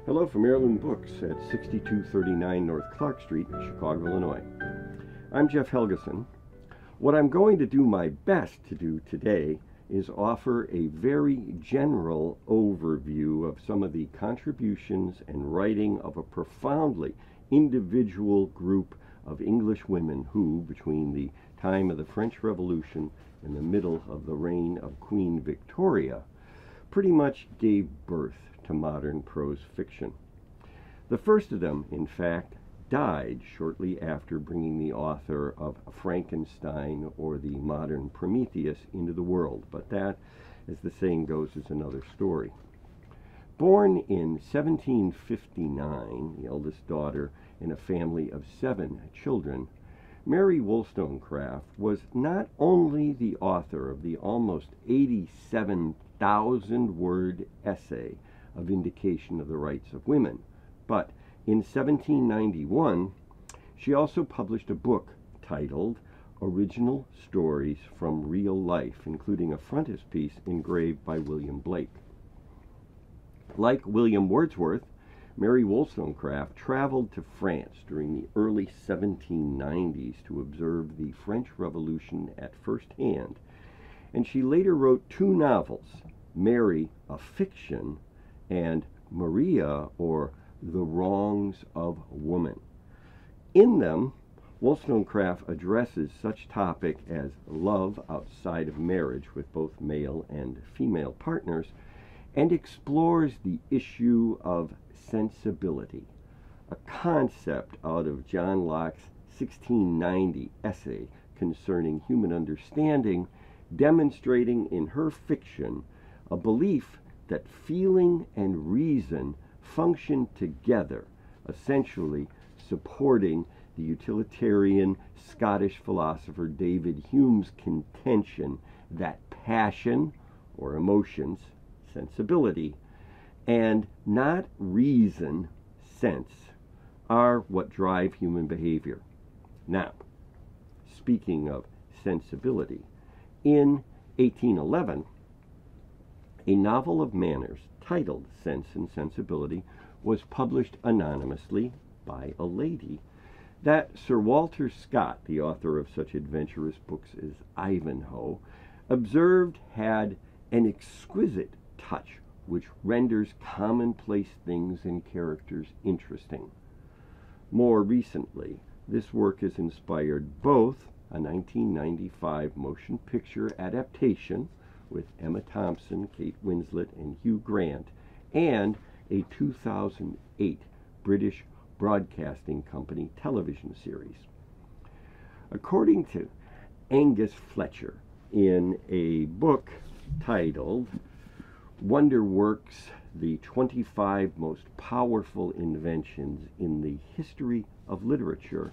Hello from Heirloom Books at 6239 North Clark Street, Chicago, Illinois. I'm Jeff Helgeson. What I'm going to do my best to do today is offer a very general overview of some of the contributions and writing of a profoundly individual group of English women who, between the time of the French Revolution and the middle of the reign of Queen Victoria, pretty much gave birth to modern prose fiction. The first of them, in fact, died shortly after bringing the author of Frankenstein or the modern Prometheus into the world, but that, as the saying goes, is another story. Born in 1759, the eldest daughter in a family of 7 children, Mary Wollstonecraft was not only the author of the almost 87,000-word essay, A Vindication of the Rights of Women, but in 1791, she also published a book titled Original Stories from Real Life, including a frontispiece engraved by William Blake. Like William Wordsworth, Mary Wollstonecraft traveled to France during the early 1790s to observe the French Revolution at first hand, and she later wrote 2 novels, Mary, a Fiction, and Maria, or The Wrongs of Woman. In them, Wollstonecraft addresses such topics as love outside of marriage with both male and female partners, and explores the issue of sensibility, a concept out of John Locke's 1690 essay concerning human understanding, demonstrating in her fiction a belief that feeling and reason function together, essentially supporting the utilitarian Scottish philosopher David Hume's contention that passion, or emotions, sensibility, and not reason, sense, are what drive human behavior. Now, speaking of sensibility, in 1811, a novel of manners titled Sense and Sensibility was published anonymously by a lady that Sir Walter Scott, the author of such adventurous books as Ivanhoe, observed had an exquisite touch which renders commonplace things and characters interesting. More recently, this work has inspired both a 1995 motion picture adaptation with Emma Thompson, Kate Winslet, and Hugh Grant, and a 2008 British Broadcasting Company television series. According to Angus Fletcher, in a book titled Wonderworks, the 25 Most Powerful Inventions in the History of Literature,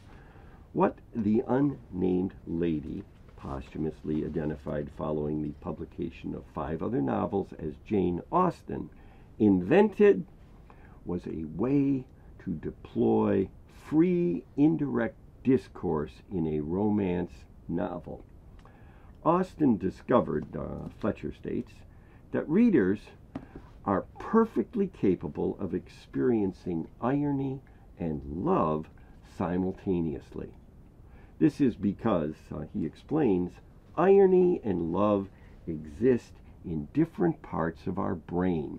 what the unnamed lady, posthumously identified following the publication of 5 other novels as Jane Austen, invented was a way to deploy free, indirect discourse in a romance novel. Austen discovered, Fletcher states, that readers are perfectly capable of experiencing irony and love simultaneously. This is because, he explains, irony and love exist in different parts of our brain.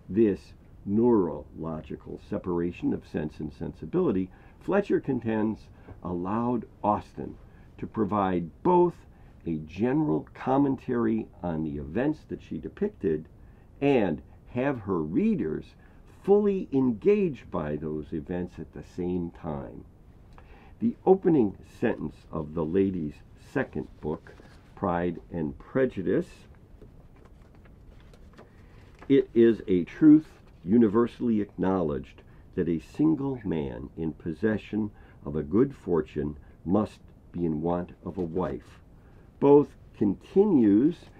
This neurological separation of sense and sensibility, Fletcher contends, allowed Austen to provide both a general commentary on the events that she depicted and have her readers fully engaged by those events at the same time. The opening sentence of the lady's second book, Pride and Prejudice, "It is a truth universally acknowledged that a single man in possession of a good fortune must be in want of a wife," both continues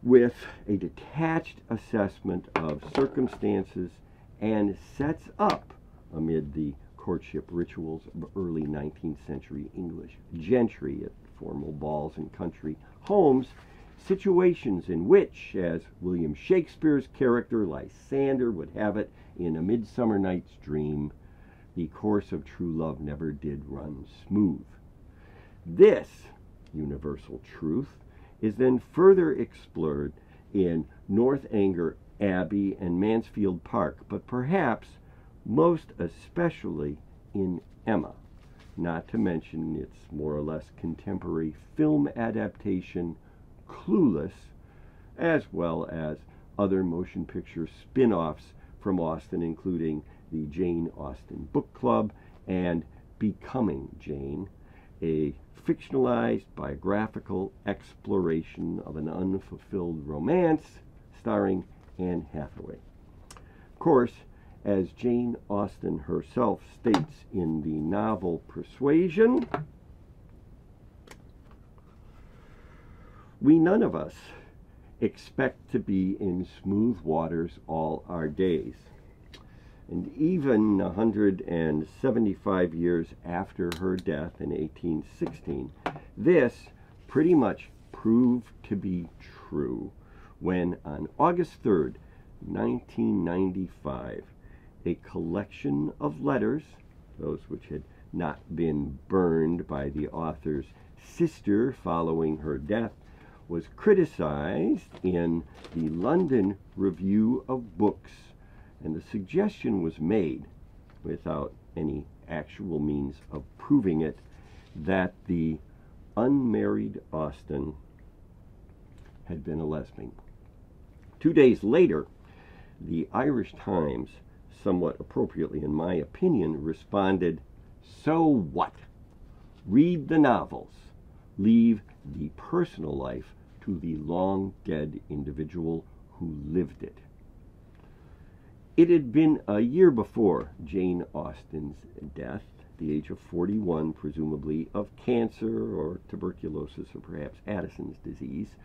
with a detached assessment of circumstances and sets up, amid the courtship rituals of early 19th century English gentry at formal balls and country homes, situations in which, as William Shakespeare's character Lysander would have it in A Midsummer Night's Dream, the course of true love never did run smooth. This universal truth is then further explored in Northanger Abbey and Mansfield Park, but perhaps most especially in Emma, not to mention its more or less contemporary film adaptation, Clueless, as well as other motion picture spin-offs from Austen, including the Jane Austen Book Club and Becoming Jane, a fictionalized biographical exploration of an unfulfilled romance starring Anne Hathaway. Of course, as Jane Austen herself states in the novel Persuasion, we none of us expect to be in smooth waters all our days. And even 175 years after her death in 1816, this pretty much proved to be true when on August 3rd, 1995, a collection of letters, those which had not been burned by the author's sister following her death, was criticized in the London Review of Books, and the suggestion was made, without any actual means of proving it, that the unmarried Austen had been a lesbian. 2 days later, the Irish Times, somewhat appropriately in my opinion, responded, "So what? Read the novels. Leave the personal life to the long-dead individual who lived it." It had been a year before Jane Austen's death, the age of 41, presumably of cancer or tuberculosis or perhaps Addison's disease,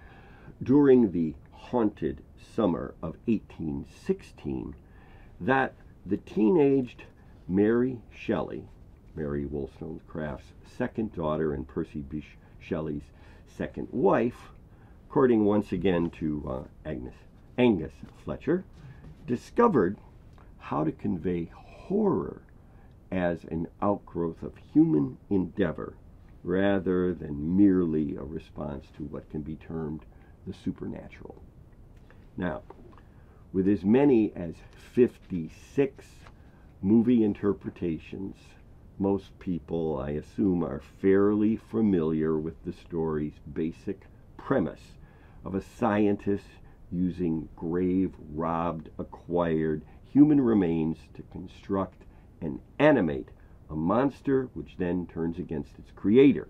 during the haunted summer of 1816, that the teenaged Mary Shelley, Mary Wollstonecraft's second daughter and Percy Bysshe Shelley's second wife, according once again to Angus Fletcher, discovered how to convey horror as an outgrowth of human endeavor rather than merely a response to what can be termed the supernatural. Now, with as many as 56 movie interpretations, most people, I assume, are fairly familiar with the story's basic premise of a scientist using grave-robbed, acquired human remains to construct and animate a monster which then turns against its creator.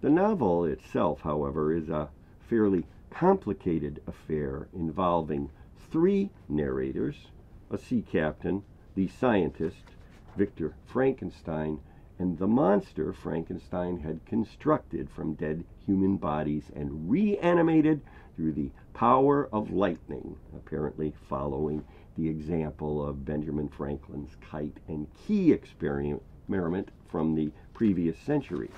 The novel itself, however, is a fairly complicated affair involving three narrators, a sea captain, the scientist, Victor Frankenstein, and the monster Frankenstein had constructed from dead human bodies and reanimated through the power of lightning, apparently following the example of Benjamin Franklin's kite and key experiment from the previous century.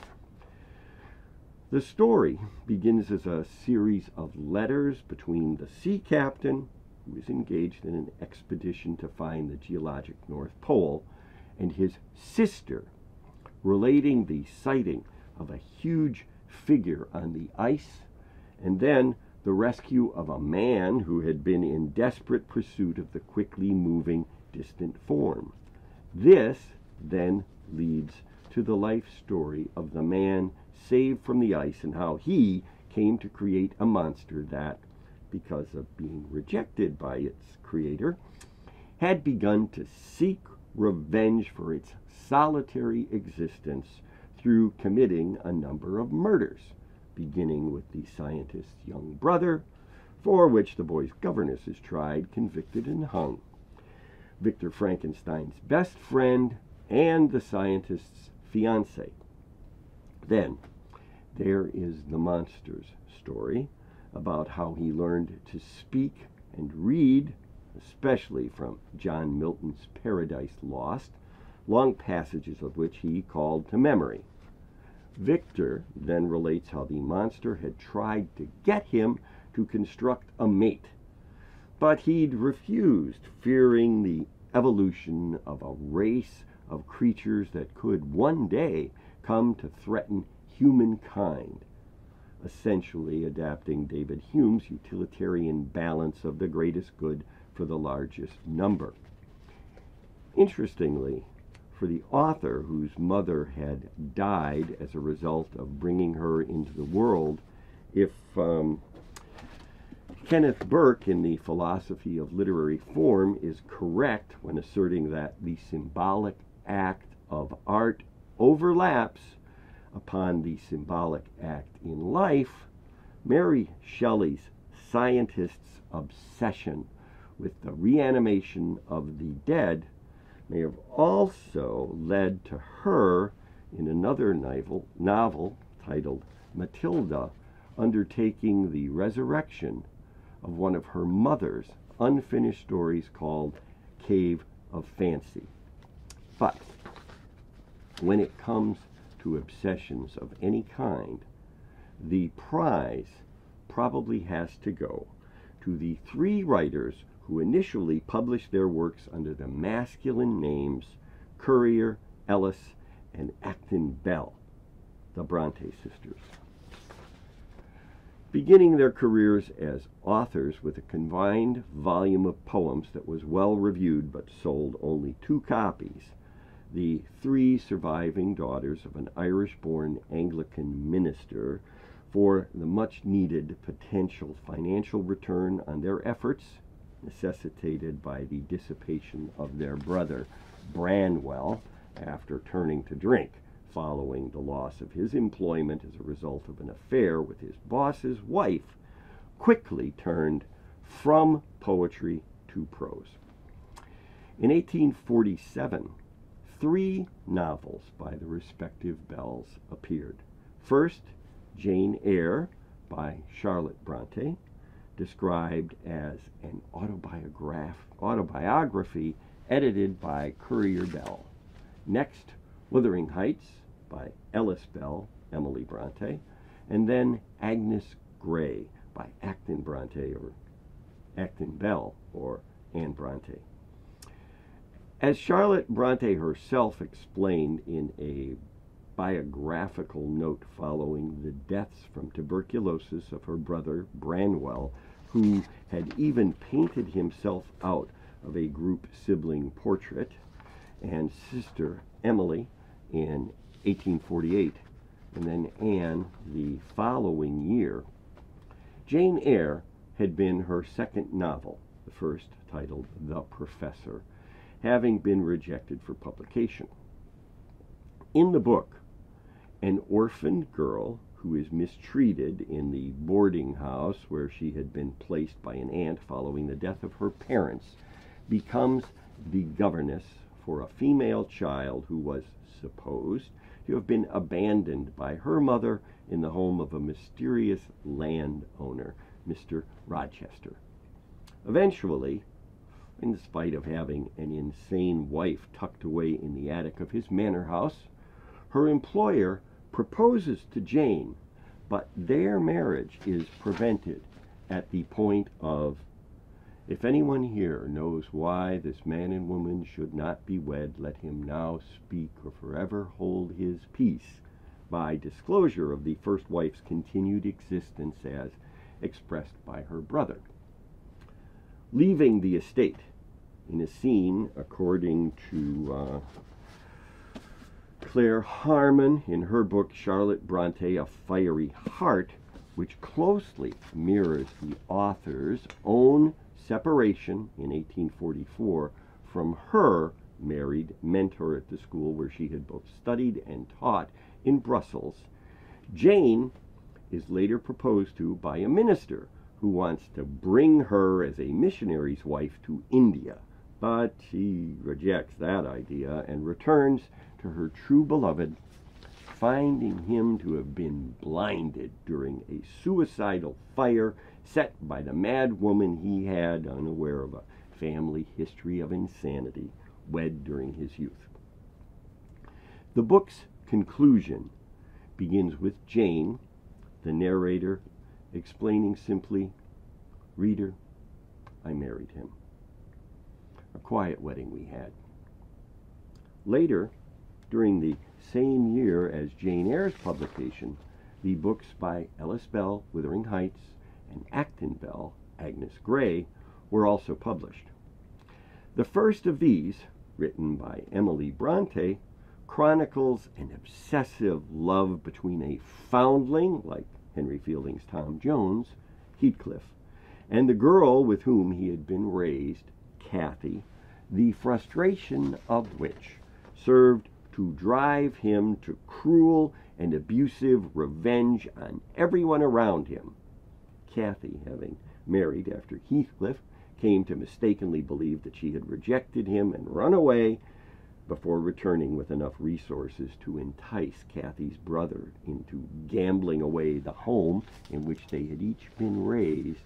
The story begins as a series of letters between the sea captain, who is engaged in an expedition to find the geologic North Pole, and his sister, relating the sighting of a huge figure on the ice, and then the rescue of a man who had been in desperate pursuit of the quickly moving, distant form. This then leads to the life story of the man saved from the ice and how he came to create a monster that, because of being rejected by its creator, had begun to seek revenge for its solitary existence through committing a number of murders, beginning with the scientist's young brother, for which the boy's governess is tried, convicted, and hung, Victor Frankenstein's best friend, and the scientist's fiancée. Then there is the monster's story about how he learned to speak and read, especially from John Milton's Paradise Lost, long passages of which he called to memory. Victor then relates how the monster had tried to get him to construct a mate, but he'd refused, fearing the evolution of a race of creatures that could one day come to threaten humankind, essentially adapting David Hume's utilitarian balance of the greatest good for the largest number. Interestingly, for the author, whose mother had died as a result of bringing her into the world, if Kenneth Burke in The Philosophy of Literary Form is correct when asserting that the symbolic act of art overlaps upon the symbolic act in life, Mary Shelley's scientist's obsession with the reanimation of the dead may have also led to her, in another novel titled Matilda, undertaking the resurrection of one of her mother's unfinished stories called Cave of Fancy. But when it comes to obsessions of any kind, the prize probably has to go to the three writers who initially published their works under the masculine names Currier, Ellis, and Acton Bell, the Bronte sisters. Beginning their careers as authors with a combined volume of poems that was well reviewed but sold only 2 copies, the 3 surviving daughters of an Irish-born Anglican minister, for the much-needed potential financial return on their efforts, necessitated by the dissipation of their brother Branwell after turning to drink following the loss of his employment as a result of an affair with his boss's wife, quickly turned from poetry to prose. In 1847, 3 novels by the respective Bells appeared. First, Jane Eyre by Charlotte Bronte, described as an autobiography edited by Currier Bell. Next, Wuthering Heights by Ellis Bell, Emily Bronte, and then Agnes Grey by Acton Bell or Anne Bronte. As Charlotte Bronte herself explained in a biographical note following the deaths from tuberculosis of her brother Branwell, who had even painted himself out of a group sibling portrait, and sister Emily in 1848, and then Anne the following year, Jane Eyre had been her second novel, the first titled The Professor, having been rejected for publication. In the book, an orphaned girl who is mistreated in the boarding house where she had been placed by an aunt following the death of her parents becomes the governess for a female child who was supposed to have been abandoned by her mother in the home of a mysterious landowner, Mr. Rochester. Eventually, in spite of having an insane wife tucked away in the attic of his manor house, her employer proposes to Jane, but their marriage is prevented at the point of, "If anyone here knows why this man and woman should not be wed, let him now speak or forever hold his peace," by disclosure of the first wife's continued existence as expressed by her brother. Leaving the estate in a scene, according to Claire Harmon in her book Charlotte Bronte, A Fiery Heart, which closely mirrors the author's own separation in 1844 from her married mentor at the school where she had both studied and taught in Brussels. Jane is later proposed to by a minister who wants to bring her as a missionary's wife to India, but she rejects that idea and returns to her true beloved, finding him to have been blinded during a suicidal fire set by the mad woman he had, unaware of a family history of insanity, wed during his youth. The book's conclusion begins with Jane, the narrator, explaining simply, "Reader, I married him." A quiet wedding we had. Later, during the same year as Jane Eyre's publication, the books by Ellis Bell, Wuthering Heights, and Acton Bell, Agnes Grey, were also published. The first of these, written by Emily Bronte, chronicles an obsessive love between a foundling, like Henry Fielding's Tom Jones, Heathcliff, and the girl with whom he had been raised, Cathy, the frustration of which served to drive him to cruel and abusive revenge on everyone around him. Cathy, having married after Heathcliff, came to mistakenly believe that she had rejected him and run away before returning with enough resources to entice Cathy's brother into gambling away the home in which they had each been raised,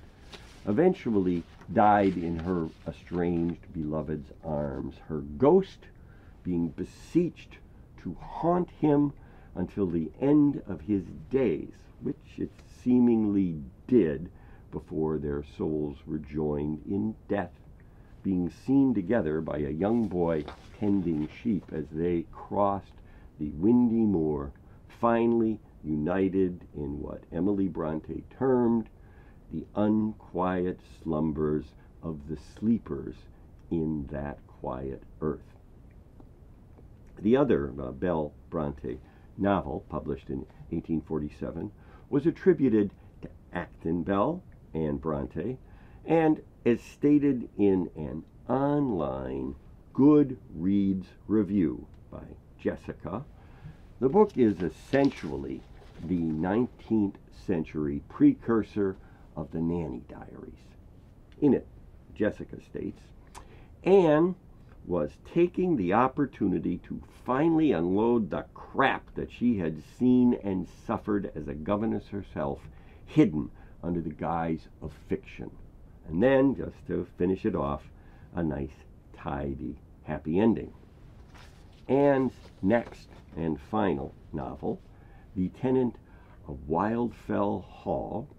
eventually died in her estranged beloved's arms, her ghost being beseeched to haunt him until the end of his days, which it seemingly did before their souls were joined in death, being seen together by a young boy tending sheep as they crossed the windy moor, finally united in what Emily Bronte termed the unquiet slumbers of the sleepers in that quiet earth. The other Bell Bronte novel, published in 1847, was attributed to Acton Bell and Bronte, and as stated in an online Goodreads review by Jessica, the book is essentially the 19th century precursor of the Nanny Diaries. In it, Jessica states, Anne was taking the opportunity to finally unload the crap that she had seen and suffered as a governess herself, hidden under the guise of fiction. And then, just to finish it off, a nice, tidy, happy ending. Anne's next and final novel, The Tenant of Wildfell Hall,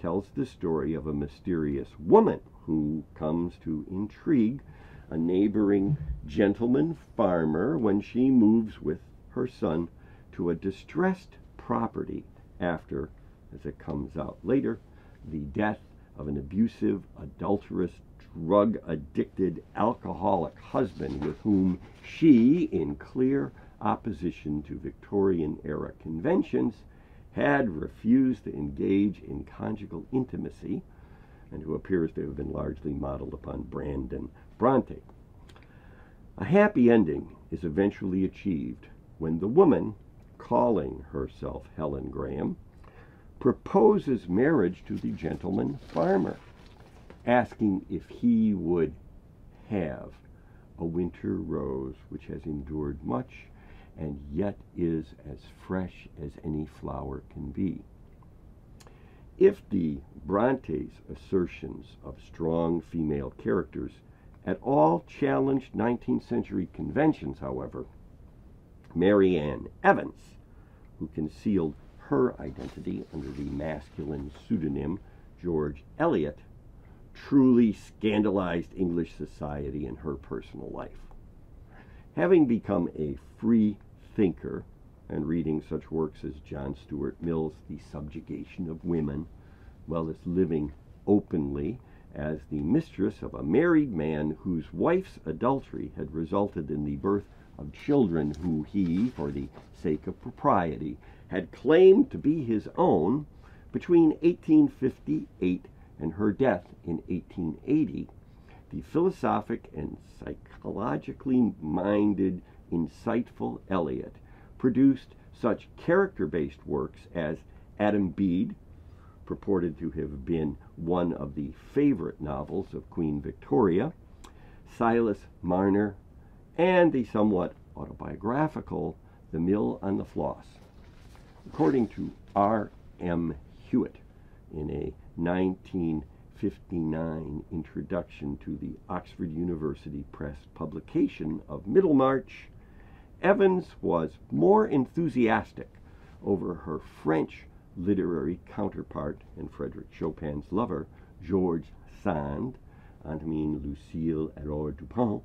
tells the story of a mysterious woman who comes to intrigue a neighboring gentleman farmer when she moves with her son to a distressed property after, as it comes out later, the death of an abusive, adulterous, drug-addicted, alcoholic husband with whom she, in clear opposition to Victorian-era conventions, had refused to engage in conjugal intimacy, and who appears to have been largely modeled upon Brandon Bronte. A happy ending is eventually achieved when the woman, calling herself Helen Graham, proposes marriage to the gentleman farmer, asking if he would have a winter rose which has endured much and yet is as fresh as any flower can be. If the Brontes' assertions of strong female characters at all challenged 19th century conventions, however, Mary Ann Evans, who concealed her identity under the masculine pseudonym George Eliot, truly scandalized English society in her personal life. Having become a free thinker and reading such works as John Stuart Mill's The Subjugation of Women, well as living openly as the mistress of a married man whose wife's adultery had resulted in the birth of children who he, for the sake of propriety, had claimed to be his own, between 1858 and her death in 1880, the philosophic and psychologically minded, insightful Eliot produced such character-based works as Adam Bede, purported to have been one of the favorite novels of Queen Victoria, Silas Marner, and the somewhat autobiographical The Mill on the Floss. According to R.M. Hewitt, in a 1959 introduction to the Oxford University Press publication of Middlemarch, Evans was more enthusiastic over her French literary counterpart and Frédéric Chopin's lover, Georges Sand, Antoine Lucille et Laure Dupont,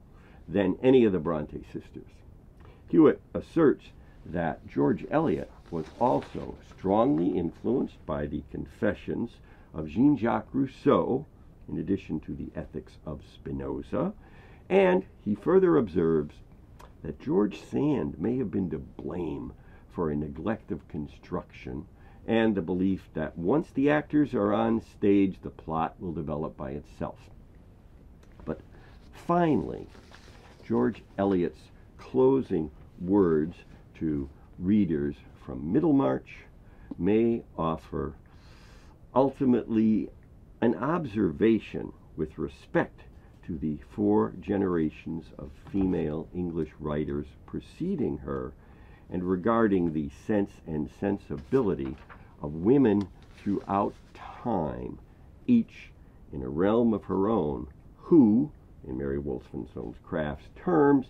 than any of the Bronte sisters. Hewitt asserts that George Eliot was also strongly influenced by the Confessions of Jean-Jacques Rousseau, in addition to the Ethics of Spinoza, and he further observes that George Sand may have been to blame for a neglect of construction and the belief that once the actors are on stage, the plot will develop by itself. But finally, George Eliot's closing words to readers from Middlemarch may offer ultimately an observation with respect to the 4 generations of female English writers preceding her and regarding the sense and sensibility of women throughout time, each in a realm of her own, who, in Mary Wollstonecraft's terms,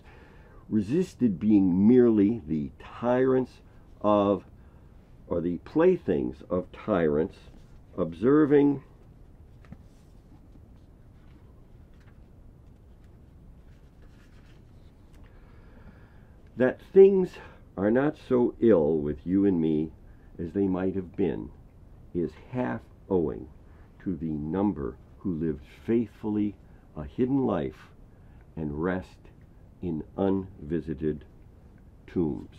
resisted being merely the tyrants of, or the playthings of tyrants, observing that things are not so ill with you and me as they might have been, is half owing to the number who lived faithfully a hidden life and rest in unvisited tombs.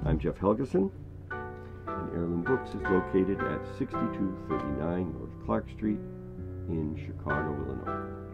I'm Jeff Helgeson, and Heirloom Books is located at 6239 North Clark Street in Chicago, Illinois.